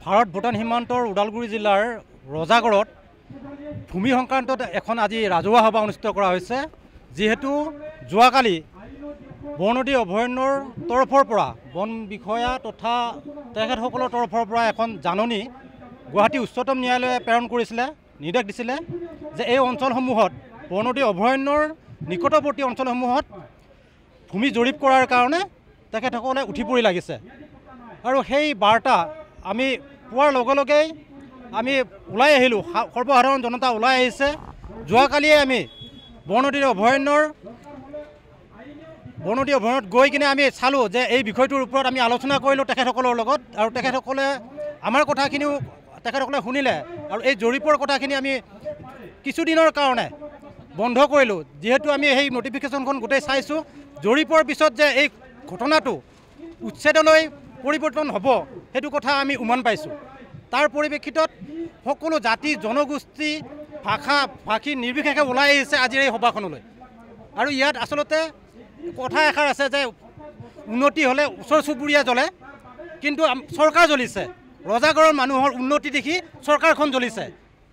ভাৰত ভূটান সীমান্তৰ ওদালগুৰি জিলাৰ ৰজাগড়ত ভূমি সংক্ৰান্তত এখন আজি ৰাজহুৱা সভা অনুষ্ঠিত কৰা হৈছে। যিহেতু যোৱাকালি বৰনদী অভয়াৰণ্যৰ তৰফৰ পৰা বন বিষয়া তথা তেখেতসকলৰ তৰফৰ পৰা এখন জাননী গুৱাহাটী উচ্চতম ন্যায়ালয়ে প্ৰেৰণ কৰিছিলে, নিৰ্দেশ দিছিলে যে এই অঞ্চলসমূহত বৰনদী অভয়াৰণ্যৰ নিকটৱৰ্তী অঞ্চলসমূহত ভূমি জৰীপ কৰাৰ কাৰণে তেখেতসকলে উঠি পৰি লাগিছে। আৰু সেই বাৰ্তা আমি পোৱাৰ লগে লগেই আমি ওলাই আহিলোঁ, সৰ্বসাধাৰণ জনতা ওলাই আহিছে। যোৱাকালিয়ে আমি বৰনদী অভয়াৰণ্যত গৈ কিনে আমি চালোঁ যে এই বিষয়টোৰ ওপৰত আমি আলোচনা কৰিলোঁ তেখেতসকলৰ লগত, আৰু তেখেতসকলে আমাৰ কথাখিনিও তেখেতসকলে শুনিলে। আৰু এই জৰীপৰ কথাখিনি আমি কিছুদিনৰ কাৰণে বন্ধ কৰিলোঁ, যিহেতু আমি সেই নটিফিকেশ্যনখন গোটেই চাইছোঁ। জৰীপৰ পিছত যে এই ঘটনাটো উচ্ছেদলৈ পৰিৱৰ্তন হ'ব সেইটো কথা আমি উমান পাইছোঁ। তাৰ পৰিপ্ৰেক্ষিতত সকলো জাতি জনগোষ্ঠী ভাষী নিৰ্বিশেষে ওলাই আহিছে আজিৰ এই সভাখনলৈ। আৰু ইয়াত আচলতে কথা এষাৰ আছে যে উন্নতি হ'লে ওচৰ চুবুৰীয়া জ্বলে, কিন্তু চৰকাৰ জ্বলিছে। ৰজাগড়ৰ মানুহৰ উন্নতি দেখি চৰকাৰখন জ্বলিছে,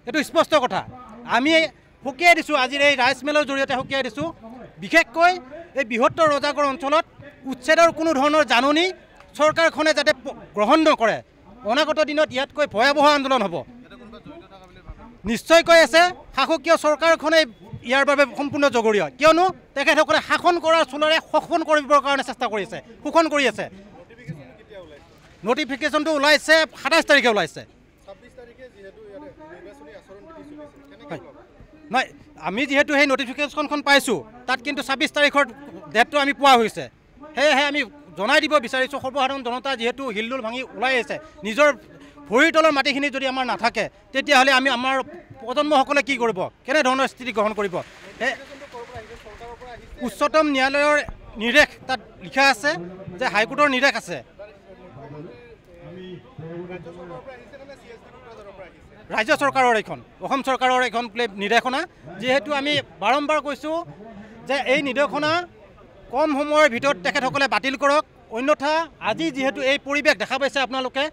এইটো স্পষ্ট কথা। আমি সকীয়াই দিছোঁ, আজিৰ এই ৰাইজমেলৰ জৰিয়তে সকীয়াই দিছোঁ। বিশেষকৈ এই বৃহত্তৰ ৰজাগড় অঞ্চলত উচ্ছেদৰ কোনো ধৰণৰ জাননী চৰকাৰখনে যাতে গ্ৰহণ নকৰে। অনাগত দিনত ইয়াতকৈ ভয়াৱহ আন্দোলন হ'ব। নিশ্চয়কৈ আছে, শাসকীয় চৰকাৰখনে ইয়াৰ বাবে সম্পূৰ্ণ জগৰীয়, কিয়নো তেখেতসকলে শাসন কৰাৰ চলেৰে শোষণ কৰিবৰ কাৰণে চেষ্টা কৰিছে, শোষণ কৰি আছে। নটিফিকেশ্যনটো ওলাইছে 27 তাৰিখে ওলাইছে। নাই, আমি যিহেতু সেই নটিফিকেশ্যনখন পাইছোঁ, তাত কিন্তু 26 তাৰিখৰ ডেটটো আমি পোৱা হৈছে। সেয়েহে আমি জনাই দিব বিচাৰিছোঁ, সৰ্বসাধাৰণ জনতা যিহেতু হিলদোল ভাঙি ওলাই আহিছে, নিজৰ ভৰিৰ তলৰ মাটিখিনি যদি আমাৰ নাথাকে তেতিয়াহ'লে আমাৰ প্ৰজন্মসকলে কি কৰিব, কেনেধৰণৰ স্থিতি গ্ৰহণ কৰিব। উচ্চতম ন্যায়ালয়ৰ নিৰ্দেশ তাত লিখা আছে যে হাইকোৰ্টৰ নিৰ্দেশ আছে। ৰাজ্য চৰকাৰৰ এইখন, অসম চৰকাৰৰ এইখন নিৰ্দেশনা। যিহেতু আমি বাৰম্বাৰ কৈছোঁ যে এই নিৰ্দেশনা কম সময়ৰ ভিতৰত তেখেতসকলে বাতিল কৰক, অন্যথা আজি যিহেতু এই পৰিৱেশ দেখা পাইছে আপোনালোকে,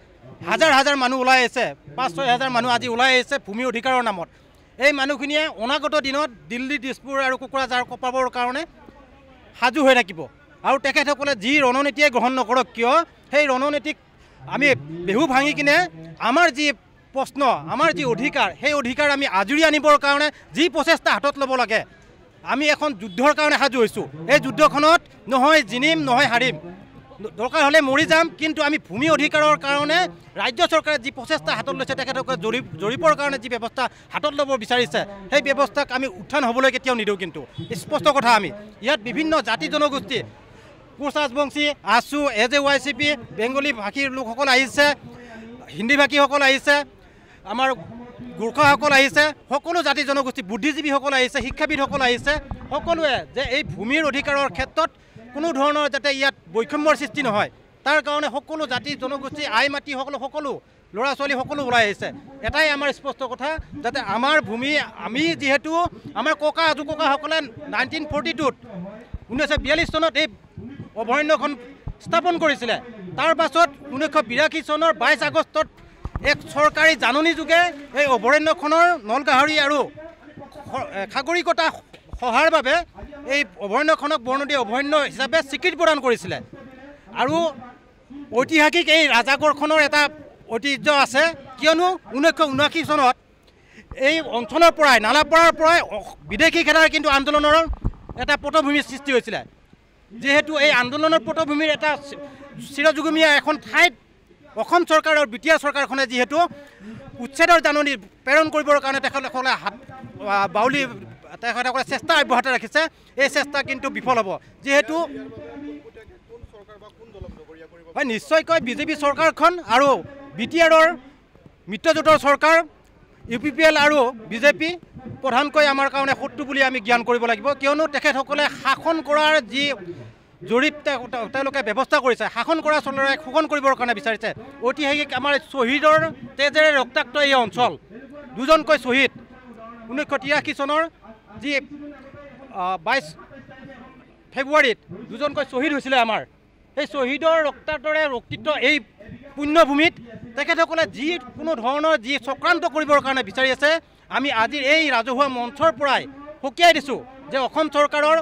হাজাৰ হাজাৰ মানুহ ওলাই আহিছে, 5-6 হাজাৰ মানুহ আজি ওলাই আহিছে ভূমি অধিকাৰৰ নামত। এই মানুহখিনিয়ে অনাগত দিনত দিল্লী, দিছপুৰ আৰু কোকৰাঝাৰ কপাবৰ কাৰণে সাজু হৈ থাকিব। আৰু তেখেতসকলে যি ৰণনীতিয়ে গ্ৰহণ নকৰক কিয়, সেই ৰণনীতিক আমি বেহু ভাঙি কিনে আমাৰ যি প্ৰশ্ন, আমাৰ যি অধিকাৰ, সেই অধিকাৰ আমি আজৰি আনিবৰ কাৰণে যি প্ৰচেষ্টা হাতত ল'ব লাগে, আমি এখন যুদ্ধৰ কাৰণে সাজু হৈছোঁ। এই যুদ্ধখনত নহয় জিনিম, নহয় হাৰিম, দৰকাৰ হ'লে মৰি যাম, কিন্তু আমি ভূমি অধিকাৰৰ কাৰণে ৰাজ্য চৰকাৰে যি প্ৰচেষ্টা হাতত লৈছে, তেখেতসকলে জৰীপৰ কাৰণে যি ব্যৱস্থা হাতত ল'ব বিচাৰিছে, সেই ব্যৱস্থাক আমি উত্থান হ'বলৈ কেতিয়াও নিদিওঁ। কিন্তু স্পষ্ট কথা, আমি ইয়াত বিভিন্ন জাতি জনগোষ্ঠী, কোচ ৰাজবংশী, আছু, AJYCP, বেংগলী ভাষীৰ লোকসকল আহিছে, হিন্দী ভাষীসকল আহিছে, আমাৰ গোৰ্খাসকল আহিছে, সকলো জাতি জনগোষ্ঠী, বুদ্ধিজীৱীসকল আহিছে, শিক্ষাবিদসকল আহিছে। সকলোৱে যে এই ভূমিৰ অধিকাৰৰ ক্ষেত্ৰত কোনো ধৰণৰ যাতে ইয়াত বৈষম্যৰ সৃষ্টি নহয়, তাৰ কাৰণে সকলো জাতি জনগোষ্ঠী, আই মাতৃসকল, সকলো ল'ৰা ছোৱালী সকলো ওলাই আহিছে। এটাই আমাৰ স্পষ্ট কথা, যাতে আমাৰ ভূমি, আমি যিহেতু আমাৰ ককা আজু ককাসকলে 1942 1942 চনত এই অভয়াৰণ্যখন স্থাপন কৰিছিলে। তাৰ পাছত 1982 চনৰ 22 আগষ্টত এক চৰকাৰী জাননী যোগে এই অভয়াৰণ্যখনৰ নলগাহৰি আৰু সাগৰিকতা সহাৰ বাবে এই অভয়াৰণ্যখনক বৰনদী অভয়াৰণ্য হিচাপে স্বীকৃতি প্ৰদান কৰিছিলে। আৰু ঐতিহাসিক এই ৰাজাগড়খনৰ এটা ঐতিহ্য আছে, কিয়নো 1979 চনত এই অঞ্চলৰ পৰাই, নালাপাৰাৰ পৰাই বিদেশী খেদাৰ কিন্তু আন্দোলনৰ এটা পটভূমিৰ সৃষ্টি হৈছিলে। যিহেতু এই আন্দোলনৰ পটভূমিৰ এটা চিৰযুগমীয়া এখন ঠাইত অসম চৰকাৰ আৰু বিটিআৰ চৰকাৰখনে যিহেতু উচ্ছেদৰ জাননী প্ৰেৰণ কৰিবৰ কাৰণে তেখেতসকলে বাউলি তেখেতসকলে চেষ্টা অব্যাহত ৰাখিছে, এই চেষ্টা কিন্তু বিফল হ'ব। যিহেতু হয়, নিশ্চয়কৈ বিজেপি চৰকাৰখন আৰু বিটিআৰৰ মিত্ৰজোঁটৰ চৰকাৰ UPPL আৰু বিজেপি প্ৰধানকৈ আমাৰ কাৰণে শত্ৰু বুলি আমি জ্ঞান কৰিব লাগিব। কিয়নো তেখেতসকলে শাসন কৰাৰ যি জৰীপ তেওঁলোকে ব্যৱস্থা কৰিছে, শাসন কৰা চলেৰে শোষণ কৰিবৰ কাৰণে বিচাৰিছে। ঐতিহাসিক আমাৰ শ্বহীদৰ তেজেৰে ৰক্তাক্ত এই অঞ্চল, দুজনকৈ শ্বহীদ 1983 চনৰ যি 22 ফেব্ৰুৱাৰীত দুজনকৈ শ্বহীদ হৈছিলে আমাৰ। এই শ্বহীদৰ ৰক্তাক্তৰে ৰক্তিত এই পুণ্যভূমিত তেখেতসকলে যিকোনো ধৰণৰ যি চক্ৰান্ত কৰিবৰ কাৰণে বিচাৰি আছে আমি আজি এই ৰাজহুৱা মঞ্চৰ পৰাই সকীয়াই দিছোঁ যে অসম চৰকাৰৰ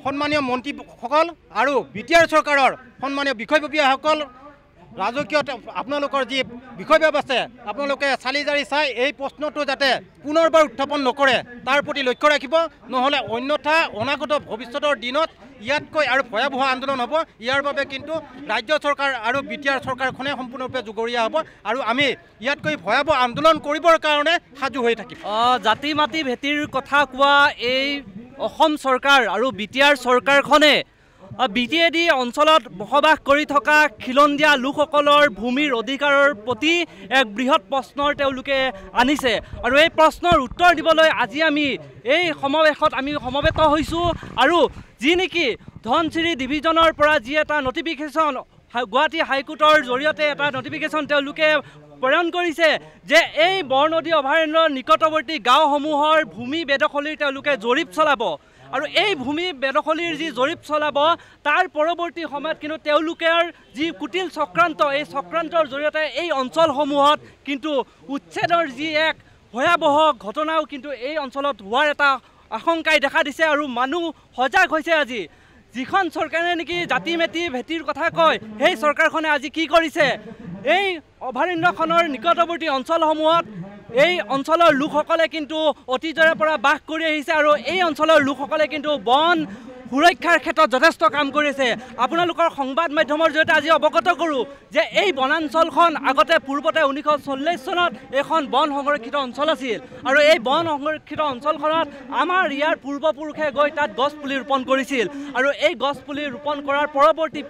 সন্মানীয় মন্ত্ৰীসকল আৰু বিটিআৰ চৰকাৰৰ সন্মানীয় বিষয়ববীয়াসকল ৰাজকীয় আপোনালোকৰ যি বিষয়বব আছে আপোনালোকে চালি জাৰি চাই এই প্ৰশ্নটো যাতে পুনৰবাৰ উত্থাপন নকৰে তাৰ প্ৰতি লক্ষ্য ৰাখিব নহ'লে অন্যথা অনাগত ভৱিষ্যতৰ দিনত ইয়াতকৈ আৰু ভয়াৱহ আন্দোলন হ'ব ইয়াৰ বাবে কিন্তু ৰাজ্য চৰকাৰ আৰু বিটিআৰ চৰকাৰখনে সম্পূৰ্ণৰূপে জগৰীয়া হ'ব আৰু আমি ইয়াতকৈ ভয়াৱহ আন্দোলন কৰিবৰ কাৰণে সাজু হৈ থাকিম জাতি মাটি ভেটিৰ কথা কোৱা এই অসম চৰকাৰ আৰু বিটিআৰ চৰকাৰখনে বিটিএডি অঞ্চলত বসবাস কৰি থকা খিলঞ্জীয়া লোকসকলৰ ভূমিৰ অধিকাৰৰ প্ৰতি এক বৃহৎ প্ৰশ্নৰ তেওঁলোকে আনিছে আৰু এই প্ৰশ্নৰ উত্তৰ দিবলৈ আজি আমি এই সমাৱেশত আমি সমবেত হৈছোঁ আৰু যি নেকি ধনশিৰি ডিভিজনৰ পৰা যি এটা নটিফিকেশ্যন গুৱাহাটী হাইকোৰ্টৰ জৰিয়তে এটা নটিফিকেশ্যন তেওঁলোকে প্ৰেৰণ কৰিছে যে এই বৰনদী অভয়াৰণ্যৰ নিকটৱৰ্তী গাঁওসমূহৰ ভূমি বেদখলিৰ তেওঁলোকে জৰীপ চলাব আৰু এই ভূমি বেদখলিৰ যি জৰীপ চলাব তাৰ পৰৱৰ্তী সময়ত কিন্তু তেওঁলোকৰ যি কুটিল চক্ৰান্ত এই চক্ৰান্তৰ জৰিয়তে এই অঞ্চলসমূহত কিন্তু উচ্ছেদৰ যি এক ভয়াৱহ ঘটনাও কিন্তু এই অঞ্চলত হোৱাৰ এটা আশংকাই দেখা দিছে আৰু মানুহ সজাগ হৈছে আজি যিখন চৰকাৰে নেকি জাতি মেটি ভেটিৰ কথা কয় সেই চৰকাৰখনে আজি কি কৰিছে এই অভয়াৰণ্যখনৰ নিকটৱৰ্তী অঞ্চলসমূহত এই অঞ্চলৰ লোকসকলে কিন্তু অতীজৰে পৰা বাস কৰি আহিছে আৰু এই অঞ্চলৰ লোকসকলে কিন্তু বন সুৰক্ষাৰ ক্ষেত্ৰত যথেষ্ট কাম কৰিছে আপোনালোকৰ সংবাদ মাধ্যমৰ জৰিয়তে আজি অৱগত কৰোঁ যে এই বনাঞ্চলখন আগতে পূৰ্বতে 1940 চনত এখন বন সংৰক্ষিত অঞ্চল আছিল আৰু এই বন সংৰক্ষিত অঞ্চলখনত আমাৰ ইয়াৰ পূৰ্বপুৰুষে গৈ তাত গছ পুলি ৰোপণ কৰিছিল আৰু এই গছ পুলি ৰোপণ কৰাৰ পৰৱৰ্তী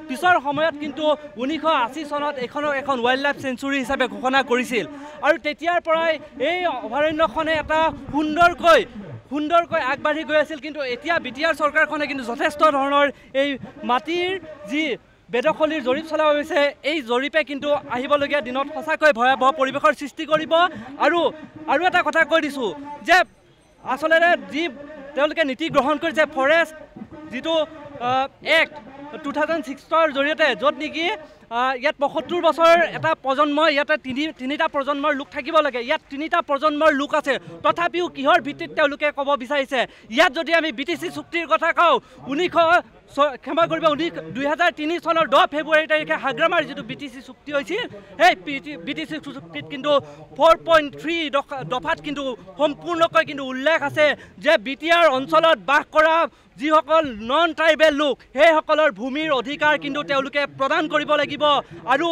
পিছৰ সময়ত কিন্তু 1980 চনত এইখনক এখন ৱাইল্ড লাইফ চেঞ্চুৰী হিচাপে ঘোষণা কৰিছিল আৰু তেতিয়াৰ পৰাই এই অভয়াৰণ্যখনে এটা সুন্দৰকৈ আগবাঢ়ি গৈ আছিল কিন্তু এতিয়া বিটিআৰ চৰকাৰখনে কিন্তু যথেষ্ট ধৰণৰ এই মাটিৰ যি বেদখলিৰ জৰীপ চলোৱা হৈছে এই জৰীপে কিন্তু আহিবলগীয়া দিনত সঁচাকৈ ভয়াৱহ পৰিৱেশৰ সৃষ্টি কৰিব আৰু এটা কথা কৈ দিছোঁ যে আচলতে যি তেওঁলোকে নীতি গ্ৰহণ কৰিছে ফৰেষ্ট যিটো এক্ট 2006ৰ জৰিয়তে য'ত নেকি ইয়াত 75 বছৰ এটা প্ৰজন্ম ইয়াতে তিনিটা প্ৰজন্মৰ লোক থাকিব লাগে ইয়াত তিনিটা প্ৰজন্মৰ লোক আছে তথাপিও কিহৰ ভিত্তিত তেওঁলোকে ক'ব বিচাৰিছে ইয়াত যদি আমি BTC চুক্তিৰ কথা কওঁ 2003 চনৰ 10 ফেব্ৰুৱাৰী তাৰিখে হাগ্ৰামাৰ যিটো BTC চুক্তি হৈছিল সেই BTC চুক্তিত কিন্তু 4.3 দফাত কিন্তু সম্পূৰ্ণকৈ কিন্তু উল্লেখ আছে যে বিটিআৰ অঞ্চলত বাস কৰা যিসকল নন ট্ৰাইবেল লোক সেইসকলৰ ভূমিৰ অধিকাৰ কিন্তু তেওঁলোকে প্ৰদান কৰিব লাগিব আৰু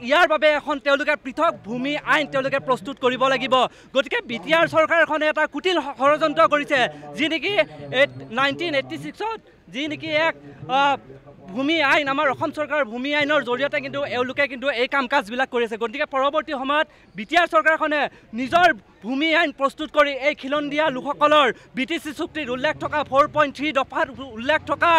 ইয়াৰ বাবে এখন তেওঁলোকে পৃথক ভূমি আইন তেওঁলোকে প্ৰস্তুত কৰিব লাগিব গতিকে বিটিআৰ চৰকাৰখনে এটা কুটিল ষড়যন্ত্ৰ কৰিছে যি নেকি 1986ত যি নেকি এক ভূমি আইন আমাৰ অসম চৰকাৰৰ ভূমি আইনৰ জৰিয়তে কিন্তু এওঁলোকে কিন্তু এই কাম কাজবিলাক কৰি আছে গতিকে পৰৱৰ্তী সময়ত বিটিআৰ চৰকাৰখনে নিজৰ ভূমি আইন প্ৰস্তুত কৰি এই খিলঞ্জীয়া লোকসকলৰ BTC চুক্তিত উল্লেখ থকা 4.3 দফাত উল্লেখ থকা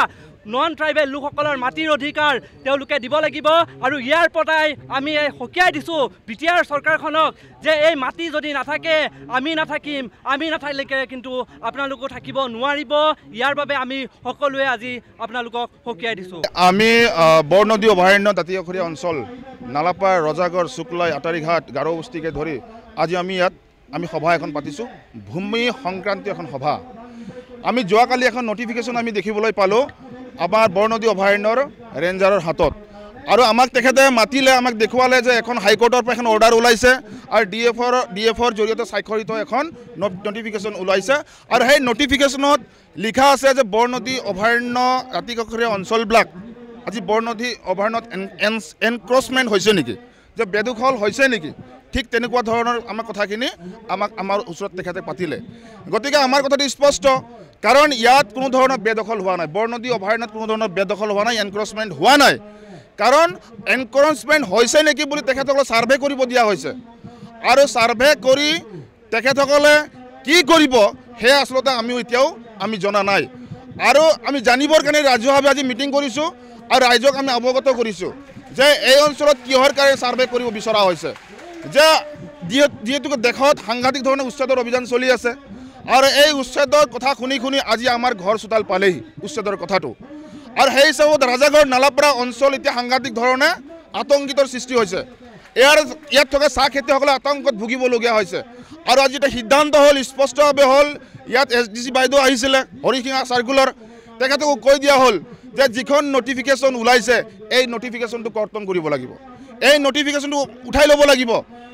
নন ট্ৰাইবেল লোকসকলৰ মাটিৰ অধিকাৰ তেওঁলোকে দিব লাগিব আৰু ইয়াৰ পৰাই আমি সকীয়াই দিছোঁ বিটিআৰ চৰকাৰখনক যে এই মাটি যদি নাথাকে আমি নাথাকিম আমি নাথাকিলে কিন্তু আপোনালোকো থাকিব নোৱাৰিব ইয়াৰ বাবে আমি সকলোৱে আজি আপোনালোকক সকীয়াই দিছোঁ আমি বৰনদী অভয়াৰণ্য দাঁতিকাষৰীয়া অঞ্চল নালাপাৰ ৰজাগড় শুক্লাই আটাৰীঘাট গাৰো বস্তিকে ধৰি আজি আমি ইয়াত সভা এখন পাতিছোঁ ভূমি সংক্ৰান্তীয় এখন সভা আমি যোৱাকালি এখন নটিফিকেশ্যন আমি দেখিবলৈ পালোঁ আমাৰ বৰনদী অভয়াৰণ্যৰ ৰেঞ্জাৰৰ হাতত আৰু আমাক তেখেতে মাতিলে আমাক দেখুৱালে যে এখন হাইকোৰ্টৰ পৰা এখন অৰ্ডাৰ ওলাইছে আৰু DFৰ জৰিয়তে স্বাক্ষৰিত এখন নটিফিকেশ্যন ওলাইছে আৰু সেই নটিফিকেশ্যনত লিখা আছে যে বৰনদী অভয়াৰণ্য দাঁতিকাষৰীয়া অঞ্চলবিলাক আজি বৰনদী অভয়াৰণ্যত এনক্ৰচমেণ্ট হৈছে নেকি যে বেদখল হৈছে নেকি ঠিক তেনেকুৱা ধৰণৰ আমাৰ কথাখিনি আমাৰ ওচৰত তেখেতে পাতিলে গতিকে আমাৰ কথাটো স্পষ্ট কাৰণ ইয়াত কোনো ধৰণৰ বেদখল হোৱা নাই বৰনদী অভয়াৰণ্যত কোনো ধৰণৰ বেদখল হোৱা নাই এনক্ৰচমেণ্ট হোৱা নাই কাৰণ এনক্ৰচমেণ্ট হৈছে নেকি বুলি তেখেতসকলে ছাৰ্ভে কৰিব দিয়া হৈছে আৰু ছাৰ্ভে কৰি তেখেতসকলে কি কৰিব সেয়া আচলতে এতিয়াও আমি জনা নাই আৰু আমি জানিবৰ কাৰণে ৰাজহুৱাভাৱে আজি মিটিং কৰিছোঁ আৰু ৰাইজক আমি অৱগত কৰিছোঁ যে এই অঞ্চলত কিহৰ কাৰণে ছাৰ্ভে কৰিব বিচৰা হৈছে যে যিহেতুকে দেশত সাংঘাতিক ধৰণে উচ্ছেদৰ অভিযান চলি আছে আৰু এই উচ্ছেদৰ কথা শুনি আজি আমাৰ ঘৰ চোতাল পালেহি উচ্ছেদৰ কথাটো আৰু সেই হিচাপত ৰাজাগড় নালাপাৰা অঞ্চল এতিয়া সাংঘাতিক ধৰণে আতংকিতৰ সৃষ্টি হৈছে। ইয়াত থকা চাহ খেতিয়কসকলে আতংকত ভুগিবলগীয়া হৈছে। আৰু আজি এটা সিদ্ধান্ত হ'ল, স্পষ্টভাৱে হ'ল, ইয়াত SDC বাইদেউ আহিছিলে হৰিসিঙা চাৰ্কুলাৰ, তেখেতকো কৈ দিয়া হ'ল যে যিখন নটিফিকেশ্যন ওলাইছে এই নটিফিকেশ্যনটো কৰ্তন কৰিব লাগিব, এই নটিফিকেশ্যনটো উঠাই ল'ব লাগিব,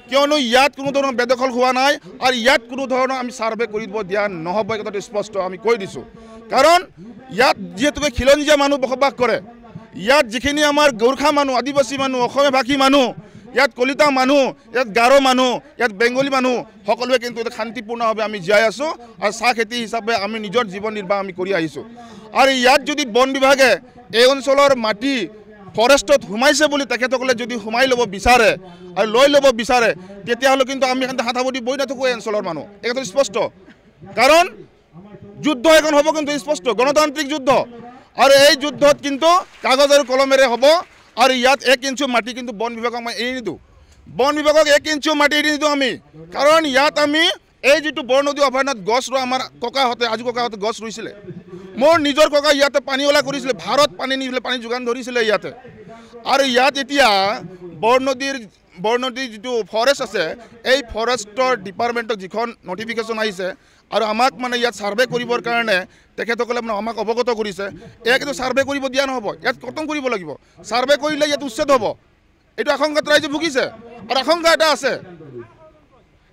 কিয়নো ইয়াত কোনো ধৰণৰ বেদখল হোৱা নাই আৰু ইয়াত কোনো ধৰণৰ আমি ছাৰ্ভে কৰিব দিয়া নহ'ব, কথাটো স্পষ্ট আমি কৈ দিছোঁ। কাৰণ ইয়াত যিহেতুকে খিলঞ্জীয়া মানুহ বসবাস কৰে, ইয়াত যিখিনি আমাৰ গোৰ্খা মানুহ, আদিবাসী মানুহ, অসমীয়া ভাষী মানুহ, ইয়াত কলিতা মানুহ, ইয়াত গাৰো মানুহ, ইয়াত বেংগলী মানুহ, সকলোৱে কিন্তু এটা শান্তিপূৰ্ণভাৱে আমি জীয়াই আছোঁ আৰু চাহ খেতি হিচাপে আমি নিজৰ জীৱন নিৰ্বাহ আমি কৰি আহিছোঁ। আৰু ইয়াত যদি বন বিভাগে এই অঞ্চলৰ মাটি ফৰেষ্টত সোমাইছে বুলি তেখেতসকলে যদি সোমাই ল'ব বিচাৰে আৰু লৈ ল'ব বিচাৰে, তেতিয়াহ'লে কিন্তু আমি হাত সাৱটি বহি নাথাকোঁ এই অঞ্চলৰ মানুহ, এই কথাটো স্পষ্ট। কাৰণ যুদ্ধ এখন হ'ব কিন্তু স্পষ্ট, গণতান্ত্ৰিক যুদ্ধ, আৰু এই যুদ্ধত কিন্তু কাগজ আৰু কলমেৰে হ'ব। আৰু ইয়াত 1 ইঞ্চিও মাটি কিন্তু বন বিভাগক মই এৰি নিদিওঁ, বন বিভাগক 1 ইঞ্চিও মাটি এৰি নিদিওঁ আমি। কাৰণ ইয়াত আমি এই যিটো বৰনদী অভয়াৰণ্যত গছ ৰোৱা আমাৰ ককাহঁতে, আজি ককাহঁতে গছ ৰুইছিলে, মোৰ নিজৰ ককা ইয়াতে পানীওলা কৰিছিলে, ভাৰত পানী নিছিলে, পানী যোগান ধৰিছিলে ইয়াতে। আৰু ইয়াত এতিয়া বৰনদীৰ যিটো ফৰেষ্ট আছে, এই ফৰেষ্টৰ ডিপাৰ্টমেণ্টক যিখন নটিফিকেশ্যন আহিছে আৰু আমাক মানে ইয়াত ছাৰ্ভে কৰিবৰ কাৰণে তেখেতসকলে মানে আমাক অৱগত কৰিছে, এয়া কিন্তু ছাৰ্ভে কৰিব দিয়া নহ'ব, ইয়াত কৰ্তন কৰিব লাগিব। ছাৰ্ভে কৰিলে ইয়াত উচ্ছেদ হ'ব, এইটো আশংকাত ৰাইজে ভুগিছে। আৰু আশংকা এটা আছে,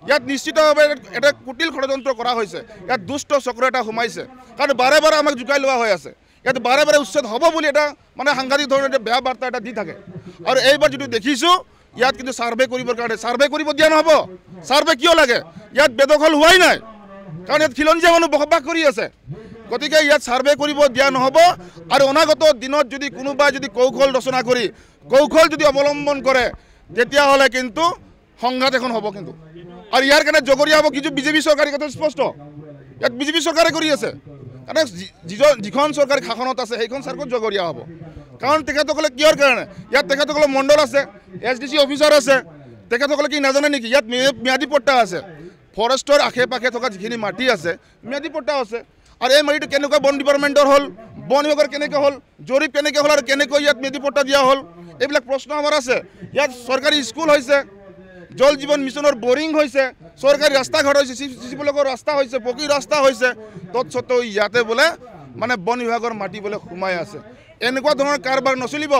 ইয়াত নিশ্চিতভাৱে এটা কুটিল ষড়যন্ত্ৰ কৰা হৈছে, ইয়াত দুষ্ট চক্ৰ এটা সোমাইছে, কাৰণ বাৰে বাৰে আমাক জোকাই লোৱা হৈ আছে, ইয়াত বাৰে বাৰে উচ্ছেদ হ'ব বুলি এটা মানে সাংঘাতিক ধৰণৰ এটা বেয়া বাৰ্তা এটা দি থাকে। আৰু এইবাৰ যিটো দেখিছোঁ, ইয়াত কিন্তু ছাৰ্ভে কৰিবৰ কাৰণে ছাৰ্ভে কৰিব দিয়া নহ'ব। ছাৰ্ভে কিয় লাগে? ইয়াত বেদখল হোৱাই নাই, কাৰণ ইয়াত খিলঞ্জীয়া মানুহ বসবাস কৰি আছে, গতিকে ইয়াত ছাৰ্ভে কৰিব দিয়া নহ'ব। আৰু অনাগত দিনত যদি কোনোবাই যদি কৌশল ৰচনা কৰি কৌশল যদি অৱলম্বন কৰে, তেতিয়াহ'লে কিন্তু সংঘাত এখন হ'ব কিন্তু। আৰু ইয়াৰ কাৰণে জগৰীয়া হ'ব কিছু বিজেপি চৰকাৰী, কথা স্পষ্ট, ইয়াত বিজেপি চৰকাৰে কৰি আছে। কাৰণ যিখন চৰকাৰী শাসনত আছে সেইখন চৰকাৰ জগৰীয়া হ'ব। কাৰণ তেখেতসকলে কিহৰ কাৰণে, ইয়াত তেখেতসকলৰ মণ্ডল আছে, SDC অফিচাৰ আছে, তেখেতসকলে কি নাজানে নেকি? ইয়াত ম্যাদী পট্টা আছে, ফৰেষ্টৰ আশে পাশে থকা যিখিনি মাটি আছে ম্যাদী পট্টা আছে। আৰু এই মাটিটো কেনেকুৱা বন ডিপাৰ্টমেণ্টৰ হ'ল, বন বিভাগৰ কেনেকৈ হ'ল, জৰীপ কেনেকৈ হ'ল, আৰু কেনেকৈ ইয়াত ম্যাদী পট্টা দিয়া হ'ল, এইবিলাক প্ৰশ্ন আমাৰ আছে। ইয়াত চৰকাৰী স্কুল হৈছে, জল জীৱন মিছনৰ বৰিং হৈছে, চৰকাৰী ৰাস্তা ঘাট হৈছে, চিচি ব্লকৰ ৰাস্তা হৈছে, পকী ৰাস্তা হৈছে, তৎসত্ত্বেও ইয়াতে বোলে মানে বন বিভাগৰ মাটি বোলে সোমাই আছে। এনেকুৱা ধৰণৰ কাৰবাৰ নচলিব।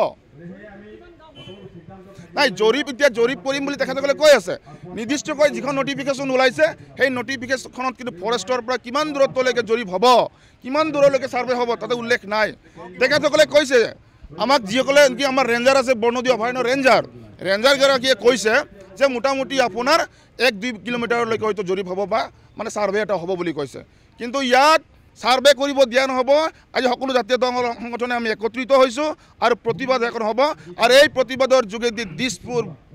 নাই, জৰীপ এতিয়া জৰীপ কৰিম বুলি তেখেতসকলে কৈ আছে, নিৰ্দিষ্টকৈ যিখন নটিফিকেশ্যন ওলাইছে সেই নটিফিকেশ্যনখনত কিন্তু ফৰেষ্টৰ পৰা কিমান দূৰত্বলৈকে জৰীপ হ'ব, কিমান দূৰলৈকে ছাৰ্ভে হ'ব তাতে উল্লেখ নাই। তেখেতসকলে কৈছে আমাক, যিসকলে নেকি আমাৰ ৰেঞ্জাৰ আছে, বৰনদী অভয়াৰণ্যৰ ৰেঞ্জাৰগৰাকীয়ে কৈছে যে মোটামুটি আপোনাৰ 1-2 কিলোমিটাৰলৈকে হয়তো জৰীপ হ'ব বা মানে ছাৰ্ভে এটা হ'ব বুলি কৈছে। কিন্তু ইয়াত ছাৰ্ভে কৰিব দিয়া নহ'ব। আজি সকলো জাতীয় দল সংগঠনে আমি একত্ৰিত হৈছোঁ আৰু প্ৰতিবাদ এখন হ'ব। আৰু এই প্ৰতিবাদৰ যোগেদি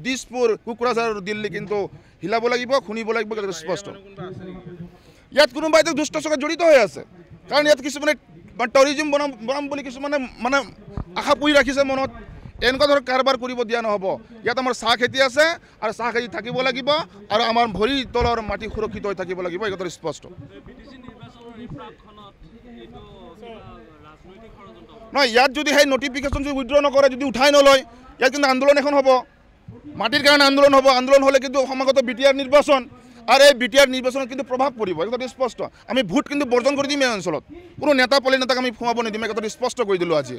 দিছপুৰ, কোকৰাঝাৰ আৰু দিল্লী কিন্তু হিলাব লাগিব, শুনিব লাগিব, স্পষ্ট। ইয়াত কোনোবা এটা দুষ্ট চক্ৰত জড়িত হৈ আছে, কাৰণ ইয়াত কিছুমানে টুৰিজিম বনাম বুলি কিছুমানে মানে আশা পুহি ৰাখিছে মনত। এনেকুৱা ধৰণৰ কাৰবাৰ কৰিব দিয়া নহ'ব। ইয়াত আমাৰ চাহ খেতি আছে আৰু চাহ খেতি থাকিব লাগিব আৰু আমাৰ ভৰিৰ তলৰ মাটি সুৰক্ষিত হৈ থাকিব লাগিব, এই কথাটো স্পষ্ট। নহয়, ইয়াত যদি সেই নটিফিকেশ্যন যদি উইথড্ৰ নকৰে, যদি উঠাই নলয়, ইয়াত কিন্তু আন্দোলন এখন হ'ব, মাটিৰ কাৰণে আন্দোলন হ'ব। আন্দোলন হ'লে কিন্তু সমাগত BTR নিৰ্বাচন, আৰু এই BTR নিৰ্বাচনত কিন্তু প্ৰভাৱ পৰিব, এই কথাটো স্পষ্ট। আমি ভোট কিন্তু বৰ্জন কৰি দিম এই অঞ্চলত, কোনো নেতাক আমি সোমাব নিদিম, এই কথাটো স্পষ্ট কৰি দিলোঁ আজি।